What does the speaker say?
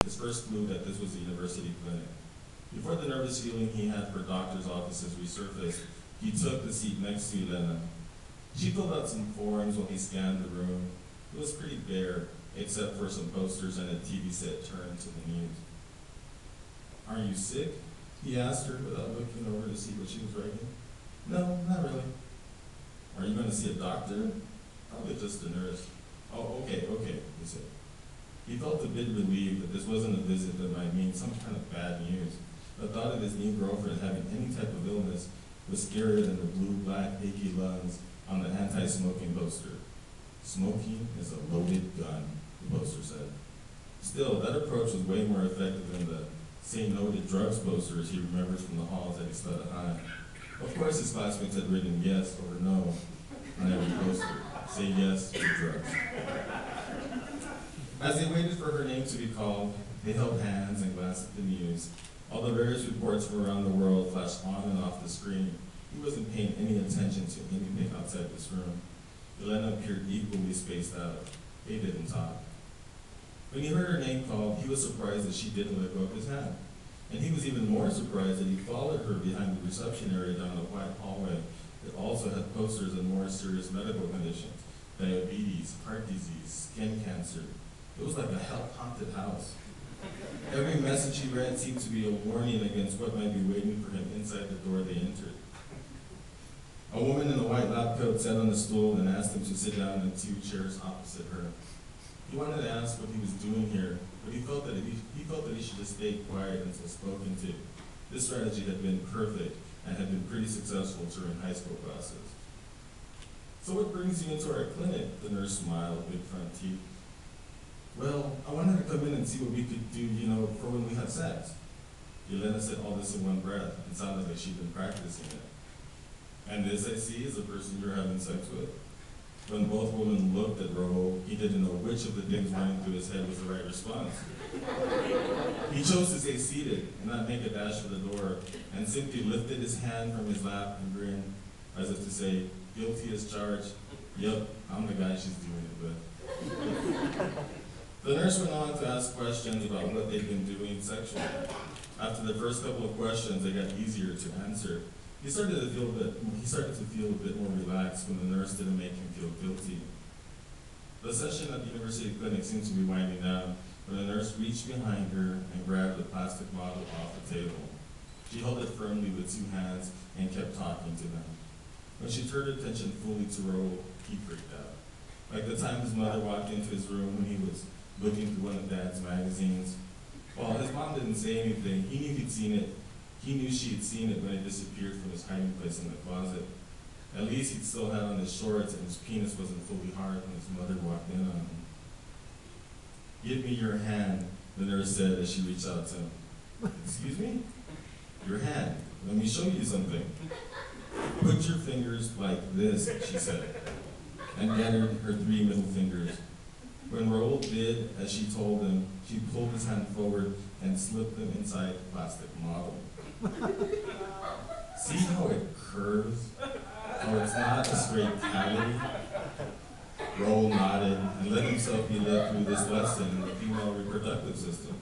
his first clue that this was a university clinic. Before the nervous feeling he had for doctors' offices resurfaced, he took the seat next to Elena. She filled out some forms while he scanned the room. It was pretty bare, except for some posters and a TV set turned to the news. "Are you sick?" he asked her without looking over to see what she was writing. "No, not really." "Are you going to see a doctor?" "Probably just a nurse." "Oh, okay, he said. He felt a bit relieved that this wasn't a visit that might mean some kind of bad news. The thought of his new girlfriend having any type of illness was scarier than the blue-black achy lungs on the anti-smoking poster. "Smoking is a loaded gun," the poster said. Still, that approach was way more effective than the "say no to drugs" posters he remembered from the halls that he studied high. Of course, his classmates had written yes or no on every poster. Say yes to drugs. As they waited for her name to be called, they held hands and glanced at the news. All the various reports from around the world flashed on and off the screen. He wasn't paying any attention to anything outside this room. Elena appeared equally spaced out. They didn't talk. When he heard her name called, he was surprised that she didn't let go of his hand. And he was even more surprised that he followed her behind the reception area down the wide hallway that also had posters of more serious medical conditions: diabetes, heart disease, skin cancer. It was like a haunted house. Every message he read seemed to be a warning against what might be waiting for him inside the door they entered. A woman in a white lab coat sat on a stool and asked him to sit down in 2 chairs opposite her. He wanted to ask what he was doing here, but he felt that he should just stay quiet until spoken to. This strategy had been perfect and had been pretty successful during high school classes. "So what brings you into our clinic?" The nurse smiled, big front teeth. "Well, I wanted to come in and see what we could do, for when we have sex." Elena said all this in one breath. It sounded like she'd been practicing it. "And this, I see, is the person you're having sex with?" When both women looked at Raul, he didn't know which of the things running through his head was the right response. He chose to stay seated and not make a dash for the door, and simply lifted his hand from his lap and grinned, as if to say, "Guilty as charged. Yep, I'm the guy she's doing it with." The nurse went on to ask questions about what they'd been doing sexually. After the first couple of questions, they got easier to answer. He started to feel a bit more relaxed when the nurse didn't make him feel guilty. The session at the university clinic seemed to be winding down when the nurse reached behind her and grabbed the plastic bottle off the table. She held it firmly with 2 hands and kept talking to them. When she turned attention fully to Raul, he freaked out. Like the time his mother walked into his room when he was looking through one of Dad's magazines. While his mom didn't say anything, he knew he'd seen it. He knew she had seen it when it disappeared from his hiding place in the closet. At least he'd still had on his shorts and his penis wasn't fully hard when his mother walked in on him. "Give me your hand," the nurse said as she reached out to him. "Excuse me?" "Your hand. Let me show you something." "Put your fingers like this," she said, and gathered her 3 middle fingers. When Raul did as she told him, she pulled his hand forward and slipped them inside the plastic model. "See how it curves? How it's not a straight cavity?" Raul nodded and let himself be led through this lesson in the female reproductive system.